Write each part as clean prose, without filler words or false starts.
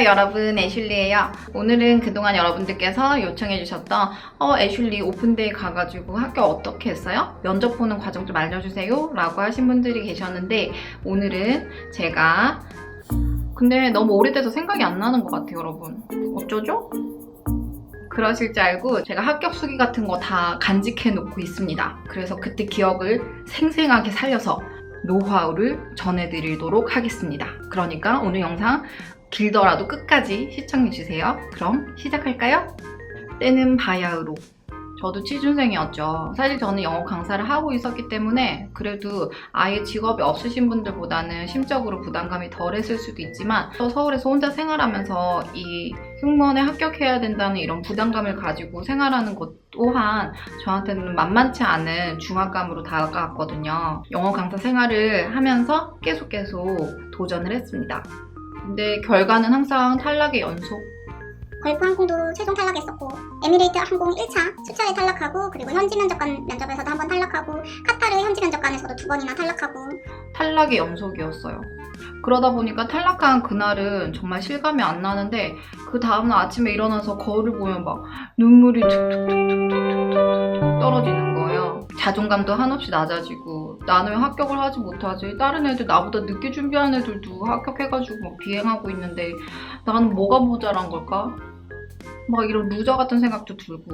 안녕하세요 여러분, 애슐리예요. 오늘은 그동안 여러분들께서 요청해주셨던 애슐리 오픈데이 가가지고 학교 어떻게 했어요? 면접 보는 과정 좀 알려주세요 라고 하신 분들이 계셨는데, 오늘은 제가 근데 너무 오래돼서 생각이 안 나는 것 같아요 여러분. 어쩌죠? 그러실 줄 알고 제가 합격 수기 같은 거 다 간직해 놓고 있습니다. 그래서 그때 기억을 생생하게 살려서 노하우를 전해드리도록 하겠습니다. 그러니까 오늘 영상 길더라도 끝까지 시청해주세요. 그럼 시작할까요? 때는 바야흐로 저도 취준생이었죠. 사실 저는 영어 강사를 하고 있었기 때문에 그래도 아예 직업이 없으신 분들보다는 심적으로 부담감이 덜했을 수도 있지만, 또 서울에서 혼자 생활하면서 이 승무원에 합격해야 된다는 이런 부담감을 가지고 생활하는 것 또한 저한테는 만만치 않은 중압감으로 다가왔거든요. 영어 강사 생활을 하면서 계속 도전을 했습니다. 근데 결과는 항상 탈락의 연속. 걸프 항공도 최종 탈락했었고, 에미레이트 항공 1차 수차에 탈락하고, 그리고 현지 면접관 면접에서도 한번 탈락하고, 카타르 현지 면접관에서도 2번이나 탈락하고. 탈락의 연속이었어요. 그러다 보니까 탈락한 그날은 정말 실감이 안 나는데, 그 다음날 아침에 일어나서 거울을 보면 막 눈물이 툭툭툭툭툭툭 떨어지는 거예요. 자존감도 한없이 낮아지고, 나는 왜 합격을 하지 못하지? 다른 애들, 나보다 늦게 준비한 애들도 합격해가지고 막 비행하고 있는데 나는 뭐가 모자란 걸까? 막 이런 루저 같은 생각도 들고.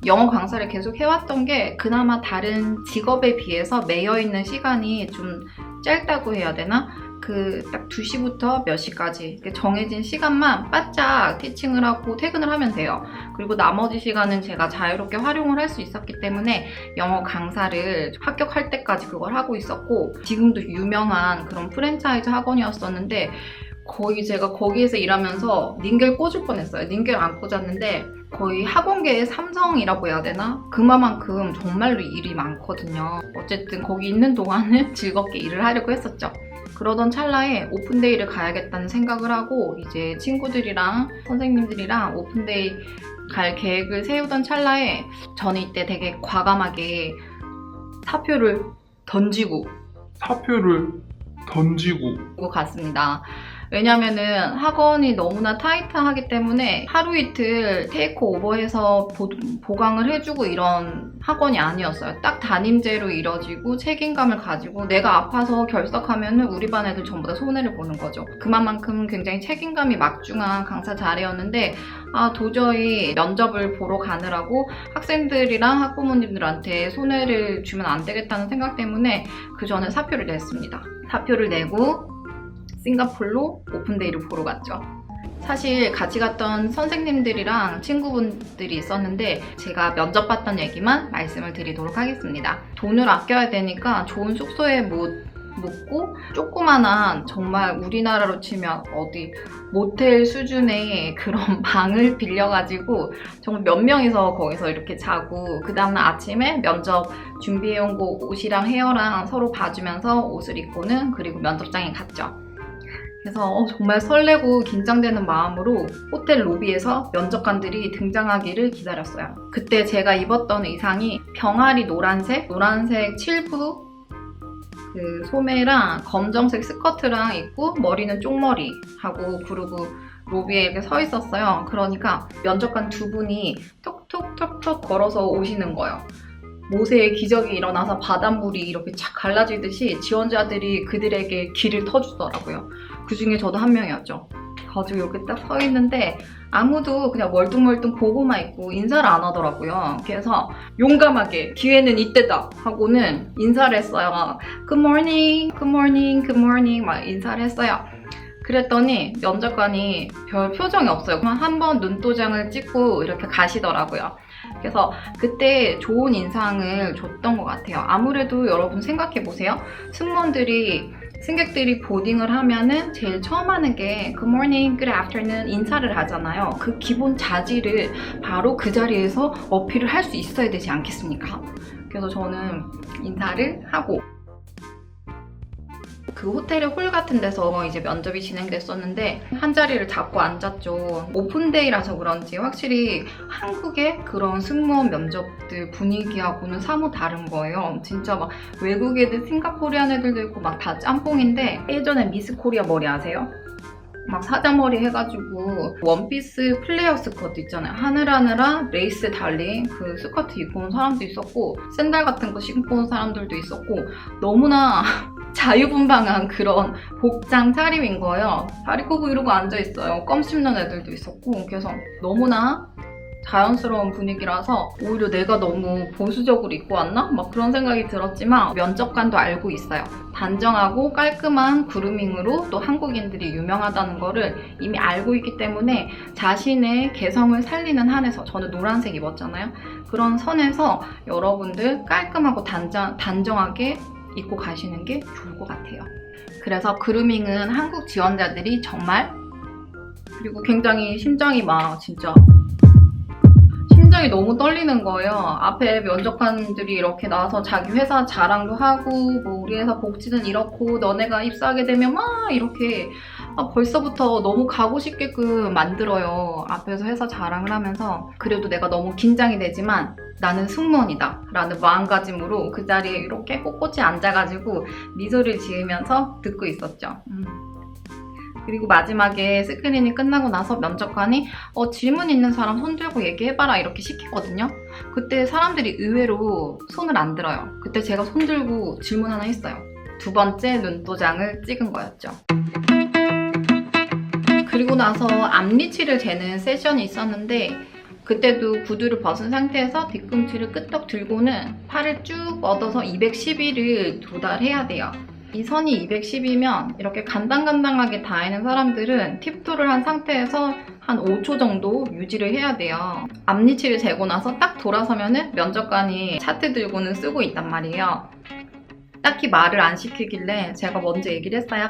영어 강사를 계속 해왔던 게 그나마 다른 직업에 비해서 매여있는 시간이 좀 짧다고 해야 되나? 그 딱 2시부터 몇 시까지 정해진 시간만 바짝 티칭을 하고 퇴근을 하면 돼요. 그리고 나머지 시간은 제가 자유롭게 활용을 할 수 있었기 때문에 영어 강사를 합격할 때까지 그걸 하고 있었고, 지금도 유명한 그런 프랜차이즈 학원이었었는데 거의 제가 거기에서 일하면서 닌겔 꽂을 뻔했어요. 닌겔 안 꽂았는데 거의 학원계의 삼성이라고 해야 되나? 그만큼 정말로 일이 많거든요. 어쨌든 거기 있는 동안은 즐겁게 일을 하려고 했었죠. 그러던 찰나에 오픈데이를 가야겠다는 생각을 하고, 이제 친구들이랑 선생님들이랑 오픈데이 갈 계획을 세우던 찰나에 저는 이때 되게 과감하게 사표를 던지고 갔습니다. 왜냐면은 학원이 너무나 타이트하기 때문에 하루 이틀 테이크 오버해서 보강을 해주고 이런 학원이 아니었어요. 딱 담임제로 이뤄지고 책임감을 가지고 내가 아파서 결석하면은 우리 반 애들 전부 다 손해를 보는 거죠. 그만큼 굉장히 책임감이 막중한 강사 자리였는데, 도저히 면접을 보러 가느라고 학생들이랑 학부모님들한테 손해를 주면 안 되겠다는 생각 때문에 그 전에 사표를 냈습니다. 사표를 내고 싱가포르로 오픈데이를 보러 갔죠. 사실 같이 갔던 선생님들이랑 친구분들이 있었는데 제가 면접 봤던 얘기만 말씀을 드리도록 하겠습니다. 돈을 아껴야 되니까 좋은 숙소에 묵고 조그만한, 정말 우리나라로 치면 어디 모텔 수준의 그런 방을 빌려가지고 정말 몇 명이서 거기서 이렇게 자고, 그 다음날 아침에 면접 준비해온 거 옷이랑 헤어랑 서로 봐주면서 옷을 입고는 그리고 면접장에 갔죠. 그래서 정말 설레고 긴장되는 마음으로 호텔 로비에서 면접관들이 등장하기를 기다렸어요. 그때 제가 입었던 의상이 병아리 노란색 7부 그 소매랑 검정색 스커트랑 입고, 머리는 쪽머리 하고, 그리고 로비에 이렇게 서 있었어요. 그러니까 면접관 2분이 톡톡톡톡 걸어서 오시는 거예요. 모세의 기적이 일어나서 바닷물이 이렇게 착 갈라지듯이 지원자들이 그들에게 길을 터주더라고요. 그 중에 저도 한 명이었죠. 가지고 이렇게 딱 서 있는데 아무도 그냥 멀뚱멀뚱 보고만 있고 인사를 안 하더라고요. 그래서 용감하게 기회는 이때다 하고는 인사를 했어요. Good morning, good morning, good morning 막 인사를 했어요. 그랬더니 면접관이 별 표정이 없어요. 그냥 한번 눈도장을 찍고 이렇게 가시더라고요. 그래서 그때 좋은 인상을 줬던 것 같아요. 아무래도 여러분 생각해보세요. 승객들이 보딩을 하면은 제일 처음 하는 게 Good morning, good afternoon 인사를 하잖아요. 그 기본 자질을 바로 그 자리에서 어필을 할 수 있어야 되지 않겠습니까? 그래서 저는 인사를 하고, 그 호텔의 홀 같은 데서 이제 면접이 진행됐었는데 한 자리를 잡고 앉았죠. 오픈데이라서 그런지 확실히 한국의 그런 승무원 면접들 분위기하고는 사뭇 다른 거예요. 진짜 막 외국 애들, 싱가포르안 애들도 있고 막 다 짬뽕인데, 예전에 미스 코리아 머리 아세요? 막 사자머리 해가지고 원피스 플레어 스커트 있잖아요. 하늘하늘한 레이스 달린 그 스커트 입고 온 사람도 있었고 샌들 같은 거 신고 온 사람들도 있었고 너무나 자유분방한 그런 복장 차림인 거예요. 다리 꼬고 이러고 앉아있어요. 껌 씹는 애들도 있었고 그래서 너무나 자연스러운 분위기라서 오히려 내가 너무 보수적으로 입고 왔나? 막 그런 생각이 들었지만 면접관도 알고 있어요. 단정하고 깔끔한 그루밍으로 또 한국인들이 유명하다는 거를 이미 알고 있기 때문에 자신의 개성을 살리는 한에서 저는 노란색 입었잖아요. 그런 선에서 여러분들 깔끔하고 단정하게 입고 가시는 게 좋을 것 같아요. 그래서 그루밍은 한국 지원자들이 정말 그리고 굉장히 심장이 너무 떨리는 거예요. 앞에 면접관들이 이렇게 나와서 자기 회사 자랑도 하고 뭐 우리 회사 복지는 이렇고 너네가 입사하게 되면 막 이렇게 벌써부터 너무 가고 싶게끔 만들어요. 앞에서 회사 자랑을 하면서 그래도 내가 너무 긴장이 되지만 나는 승무원이다 라는 마음가짐으로 그 자리에 이렇게 꼿꼿이 앉아가지고 미소를 지으면서 듣고 있었죠. 그리고 마지막에 스크린이 끝나고 나서 면접관이 질문 있는 사람 손 들고 얘기해봐라 이렇게 시키거든요. 그때 사람들이 의외로 손을 안 들어요. 그때 제가 손 들고 질문 하나 했어요. 두 번째 눈도장을 찍은 거였죠. 그리고 나서 앞니치를 재는 세션이 있었는데 그때도 구두를 벗은 상태에서 뒤꿈치를 끄떡 들고는 팔을 쭉 뻗어서 211을 도달해야 돼요. 이 선이 210이면 이렇게 간당간당하게 닿는 사람들은 팁토를 한 상태에서 한 5초 정도 유지를 해야 돼요. 앞니치를 재고 나서 딱 돌아서면은 면접관이 차트 들고는 쓰고 있단 말이에요. 딱히 말을 안 시키길래 제가 먼저 얘기를 했어요.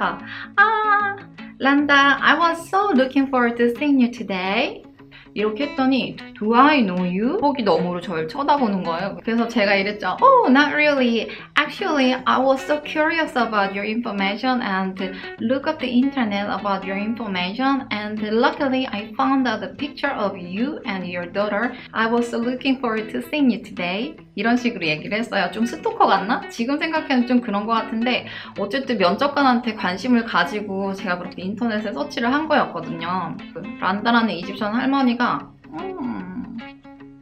란다, I was so looking forward to seeing you today. 이렇게 했더니 Do I know you? 보기 너머로 저를 쳐다보는 거예요. 그래서 제가 이랬죠. Oh, not really. Actually, I was so curious about your information and look up the internet about your information and luckily I found out a picture of you and your daughter. I was so looking forward to seeing you today. 이런 식으로 얘기를 했어요. 좀 스토커 같나? 지금 생각해는 좀 그런 것 같은데 어쨌든 면접관한테 관심을 가지고 제가 그렇게 인터넷에 서치를 한 거였거든요. 란다라는 이집션 할머니가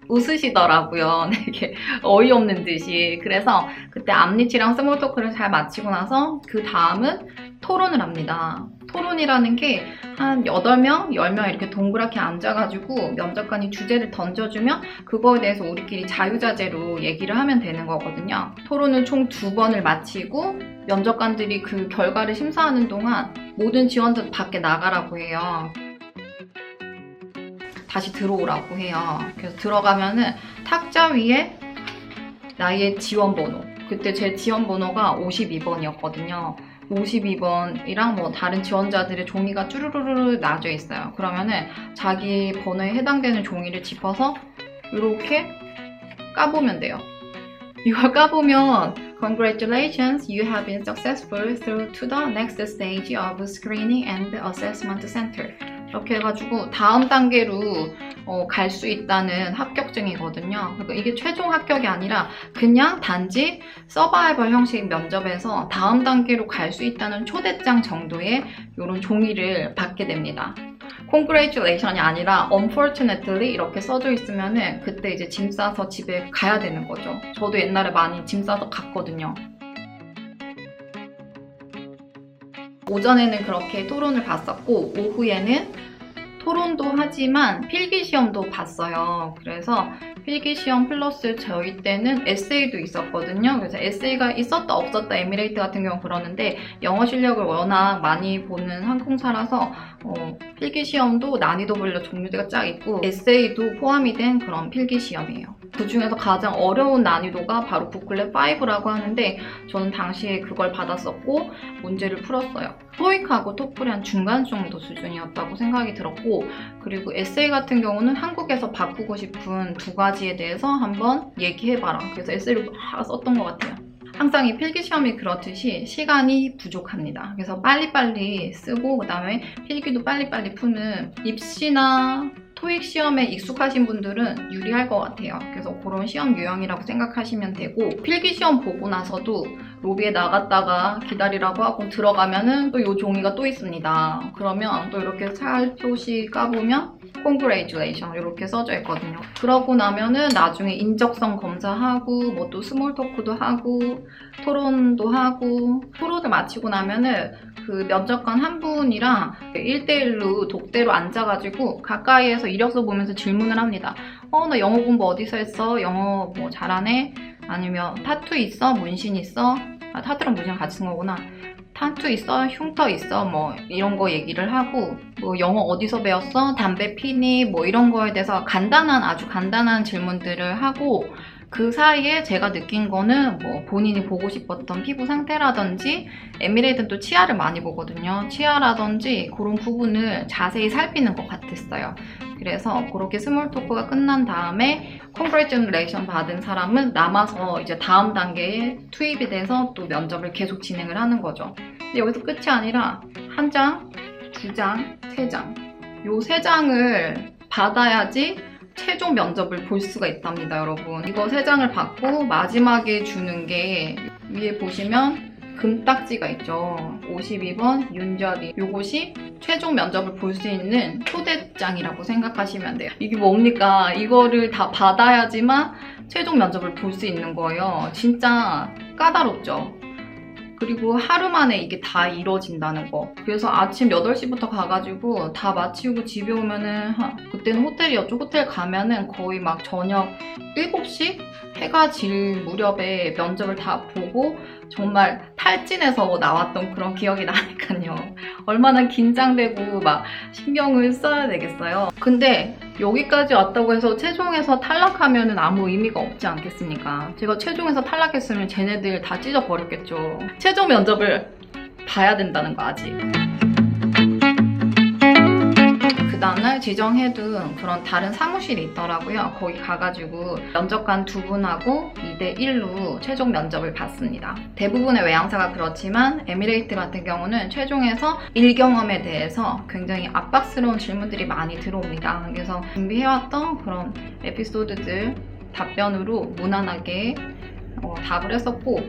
웃으시더라고요. 되게 어이없는 듯이. 그래서 그때 앞니치랑 스몰 토크를 잘 마치고 나서 그 다음은 토론을 합니다. 토론이라는 게 한 8명, 10명 이렇게 동그랗게 앉아가지고 면접관이 주제를 던져주면 그거에 대해서 우리끼리 자유자재로 얘기를 하면 되는 거거든요. 토론을 총 2번을 마치고 면접관들이 그 결과를 심사하는 동안 모든 지원자들 밖에 나가라고 해요. 다시 들어오라고 해요. 그래서 들어가면은 탁자 위에 나의 지원번호. 그때 제 지원번호가 52번이었거든요. 52번이랑 뭐 다른 지원자들의 종이가 쭈루루루 놔져 있어요. 그러면은 자기 번호에 해당되는 종이를 짚어서 이렇게 까보면 돼요. 이걸 까보면 Congratulations, you have been successful through to the next stage of screening and assessment center. 이렇게 해가지고 다음 단계로 갈 수 있다는 합격증이거든요. 그러니까 이게 최종 합격이 아니라 그냥 단지 서바이벌 형식 면접에서 다음 단계로 갈 수 있다는 초대장 정도의 이런 종이를 받게 됩니다. Congratulation이 아니라 Unfortunately 이렇게 써져 있으면은 그때 이제 짐 싸서 집에 가야 되는 거죠. 저도 옛날에 많이 짐 싸서 갔거든요. 오전에는 그렇게 토론을 봤었고 오후에는 토론도 하지만 필기시험도 봤어요. 그래서 필기시험 플러스 저희 때는 에세이도 있었거든요. 그래서 에세이가 있었다 없었다 에미레이트 같은 경우 그러는데 영어 실력을 워낙 많이 보는 항공사라서 필기시험도 난이도별로 종류가 쫙 있고 에세이도 포함이 된 그런 필기시험이에요. 그 중에서 가장 어려운 난이도가 바로 부클렛 5라고 하는데 저는 당시에 그걸 받았었고 문제를 풀었어요. 토익하고 토플이 한 중간 정도 수준이었다고 생각이 들었고 그리고 에세이 같은 경우는 한국에서 바꾸고 싶은 2가지에 대해서 한번 얘기해봐라. 그래서 에세이를 막 썼던 것 같아요. 항상 이 필기시험이 그렇듯이 시간이 부족합니다. 그래서 빨리빨리 쓰고 그 다음에 필기도 빨리빨리 푸는 입시나 토익 시험에 익숙하신 분들은 유리할 것 같아요. 그래서 그런 시험 유형이라고 생각하시면 되고, 필기 시험 보고 나서도 로비에 나갔다가 기다리라고 하고 들어가면은 또 이 종이가 또 있습니다. 그러면 또 이렇게 살포시 까보면 Congratulations 이렇게 써져 있거든요. 그러고 나면은 나중에 인적성 검사하고 뭐 또 스몰 토크도 하고 토론도 하고, 토론을 마치고 나면은 그 면접관 한 분이랑 1대1로 독대로 앉아가지고 가까이에서 이력서 보면서 질문을 합니다. 나 영어 공부 어디서 했어? 영어 뭐 잘하네? 아니면 타투 있어? 문신 있어? 타투랑 문신 같이 쓴 거구나. 타투 있어? 흉터 있어? 뭐 이런 거 얘기를 하고, 뭐 영어 어디서 배웠어? 담배 피니? 뭐 이런 거에 대해서 아주 간단한 질문들을 하고, 그 사이에 제가 느낀 거는 뭐 본인이 보고 싶었던 피부 상태라든지, 에미레이트는 또 치아를 많이 보거든요. 치아라든지 그런 부분을 자세히 살피는 것 같았어요. 그래서 그렇게 스몰 토크가 끝난 다음에 컨그레이션 받은 사람은 남아서 이제 다음 단계에 투입이 돼서 또 면접을 계속 진행을 하는 거죠. 근데 여기서 끝이 아니라 한 장, 두 장, 세 장. 요 세 장을 받아야지 최종 면접을 볼 수가 있답니다, 여러분. 이거 세 장을 받고 마지막에 주는 게 위에 보시면 금딱지가 있죠. 52번 윤자리. 요것이 최종 면접을 볼 수 있는 초대장이라고 생각하시면 돼요. 이게 뭡니까? 이거를 다 받아야지만 최종 면접을 볼 수 있는 거예요. 진짜 까다롭죠. 그리고 하루 만에 이게 다 이루어진다는 거. 그래서 아침 8시부터 가가지고 다 마치고 집에 오면은, 그때는 호텔이었죠. 호텔 가면은 거의 막 저녁 7시? 해가 질 무렵에 면접을 다 보고 정말 탈진해서 나왔던 그런 기억이 나니까요. 얼마나 긴장되고 막 신경을 써야 되겠어요. 근데 여기까지 왔다고 해서 최종에서 탈락하면 아무 의미가 없지 않겠습니까? 제가 최종에서 탈락했으면 쟤네들 다 찢어버렸겠죠. 최종 면접을 봐야 된다는 거 아직. 그 다음날 지정해둔 그런 다른 사무실이 있더라고요. 거기 가가지고 면접관 두 분하고 2대1로 최종 면접을 봤습니다. 대부분의 외항사가 그렇지만 에미레이트 같은 경우는 최종에서 일 경험에 대해서 굉장히 압박스러운 질문들이 많이 들어옵니다. 그래서 준비해왔던 그런 에피소드들 답변으로 무난하게 답을 했었고,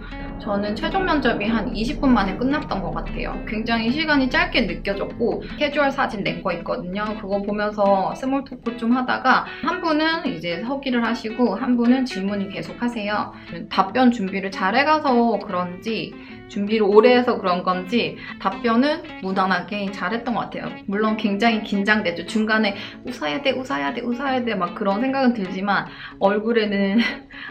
저는 최종 면접이 한 20분 만에 끝났던 것 같아요. 굉장히 시간이 짧게 느껴졌고, 캐주얼 사진 낸 거 있거든요. 그거 보면서 스몰 토크 좀 하다가 한 분은 이제 서기를 하시고 한 분은 질문을 계속 하세요. 답변 준비를 잘 해가서 그런지, 준비를 오래 해서 그런 건지 답변은 무난하게 잘했던 것 같아요. 물론 굉장히 긴장됐죠. 중간에 웃어야 돼 막 그런 생각은 들지만 얼굴에는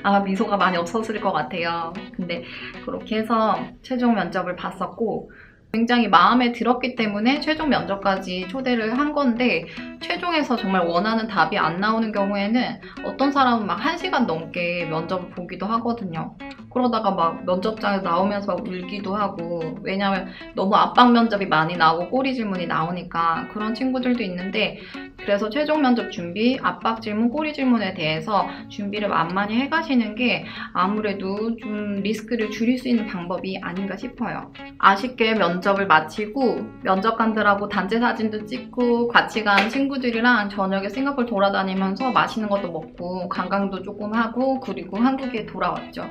아마 미소가 많이 없었을 것 같아요. 근데 그렇게 해서 최종 면접을 봤었고, 굉장히 마음에 들었기 때문에 최종 면접까지 초대를 한 건데, 최종에서 정말 원하는 답이 안 나오는 경우에는 어떤 사람은 막 1시간 넘게 면접을 보기도 하거든요. 그러다가 막 면접장에 나오면서 막 울기도 하고, 왜냐면 너무 압박 면접이 많이 나오고 꼬리 질문이 나오니까 그런 친구들도 있는데, 그래서 최종 면접 준비, 압박 질문, 꼬리 질문에 대해서 준비를 만만히 해가시는 게 아무래도 좀 리스크를 줄일 수 있는 방법이 아닌가 싶어요. 아쉽게 면접을 마치고 면접관들하고 단체 사진도 찍고 같이 간 친구들이랑 저녁에 싱가포르 돌아다니면서 맛있는 것도 먹고 관광도 조금 하고, 그리고 한국에 돌아왔죠.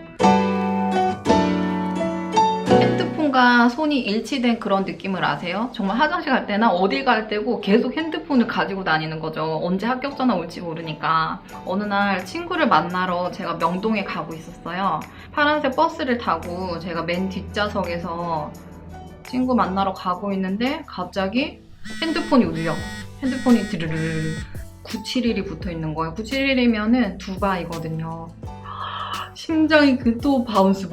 핸드폰과 손이 일치된 그런 느낌을 아세요? 정말 화장실 갈 때나 어디 갈 때고 계속 핸드폰을 가지고 다니는 거죠. 언제 합격 전화 올지 모르니까. 어느 날 친구를 만나러 제가 명동에 가고 있었어요. 파란색 버스를 타고 제가 맨 뒷좌석에서 친구 만나러 가고 있는데 갑자기 핸드폰이 울려. 핸드폰이 드르르 971이 붙어 있는 거예요. 971이면은 두바이거든요. 심장이 또 바운스.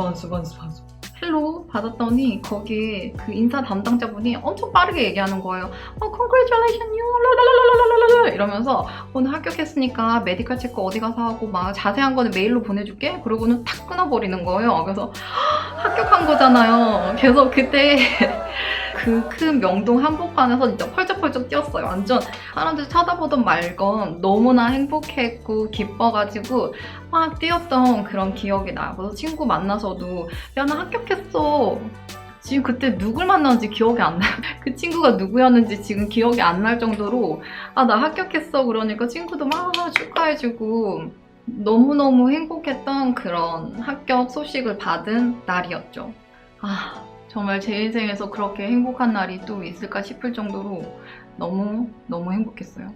헬로 받았더니 거기에 그 인사 담당자분이 엄청 빠르게 얘기하는 거예요. Congratulations you 이러면서 오늘 합격했으니까 메디컬 체크 어디 가서 하고 막 자세한 거는 메일로 보내줄게. 그러고는 탁 끊어버리는 거예요. 그래서 합격한 거잖아요. 그래서 그때 그 큰 명동 한복판에서 진짜 펄쩍펄쩍 뛰었어요. 완전 사람들 쳐다보던 말건 너무나 행복했고 기뻐가지고 막 뛰었던 그런 기억이 나요. 그래서 친구 만나서도 야, 나 합격했어. 지금 그때 누굴 만났는지 기억이 안 나요. 그 친구가 누구였는지 지금 기억이 안 날 정도로 아, 나 합격했어 그러니까 친구도 막 축하해주고 너무너무 행복했던 그런 합격 소식을 받은 날이었죠. 아, 정말 제 인생에서 그렇게 행복한 날이 또 있을까 싶을 정도로 너무 행복했어요.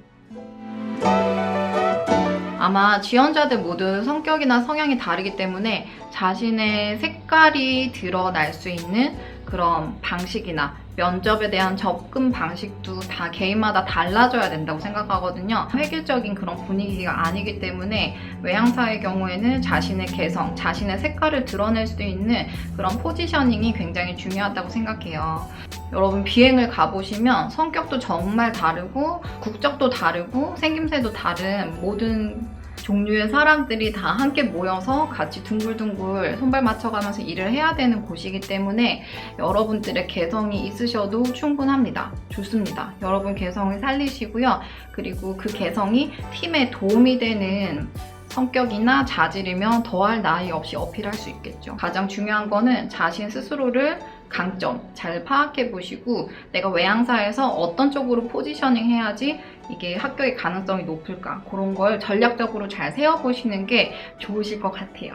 아마 지원자들 모두 성격이나 성향이 다르기 때문에 자신의 색깔이 드러날 수 있는 그런 방식이나 면접에 대한 접근 방식도 다 개인마다 달라져야 된다고 생각하거든요. 획일적인 그런 분위기가 아니기 때문에 외향사의 경우에는 자신의 개성, 자신의 색깔을 드러낼 수 있는 그런 포지셔닝이 굉장히 중요하다고 생각해요. 여러분 비행을 가보시면 성격도 정말 다르고 국적도 다르고 생김새도 다른 모든 종류의 사람들이 다 함께 모여서 같이 둥글둥글 손발 맞춰가면서 일을 해야 되는 곳이기 때문에 여러분들의 개성이 있으셔도 충분합니다. 좋습니다. 여러분 개성을 살리시고요. 그리고 그 개성이 팀에 도움이 되는 성격이나 자질이면 더할 나위 없이 어필할 수 있겠죠. 가장 중요한 거는 자신 스스로를 강점 잘 파악해 보시고 내가 외향사에서 어떤 쪽으로 포지셔닝 해야지 이게 합격의 가능성이 높을까 그런 걸 전략적으로 잘 세워보시는 게 좋으실 것 같아요.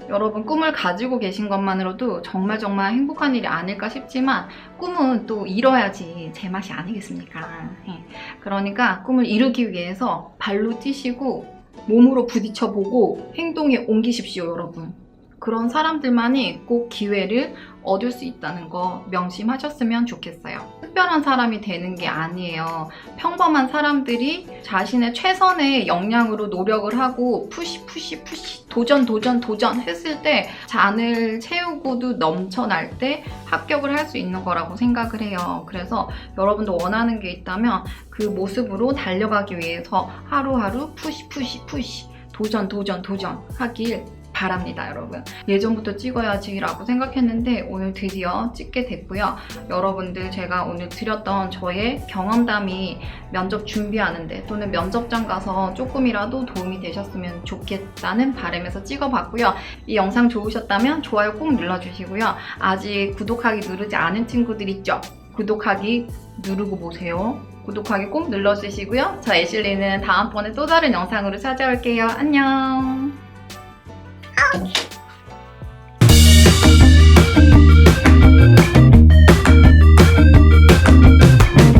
여러분 꿈을 가지고 계신 것만으로도 정말 행복한 일이 아닐까 싶지만 꿈은 또 이뤄야지 제맛이 아니겠습니까? 그러니까 꿈을 이루기 위해서 발로 뛰시고 몸으로 부딪혀보고 행동에 옮기십시오, 여러분. 그런 사람들만이 꼭 기회를 얻을 수 있다는 거 명심하셨으면 좋겠어요. 특별한 사람이 되는 게 아니에요. 평범한 사람들이 자신의 최선의 역량으로 노력을 하고 푸시 도전 했을 때 잔을 채우고도 넘쳐날 때 합격을 할 수 있는 거라고 생각을 해요. 그래서 여러분도 원하는 게 있다면 그 모습으로 달려가기 위해서 하루하루 푸시 도전 하길 바랍니다, 여러분. 예전부터 찍어야지 라고 생각했는데 오늘 드디어 찍게 됐고요. 여러분들 제가 오늘 드렸던 저의 경험담이 면접 준비하는데 또는 면접장 가서 조금이라도 도움이 되셨으면 좋겠다는 바람에서 찍어봤고요. 이 영상 좋으셨다면 좋아요 꼭 눌러주시고요. 아직 구독하기 누르지 않은 친구들 있죠? 구독하기 누르고 보세요. 구독하기 꼭 눌러주시고요. 저 애슐리는 다음번에 또 다른 영상으로 찾아올게요. 안녕. 아!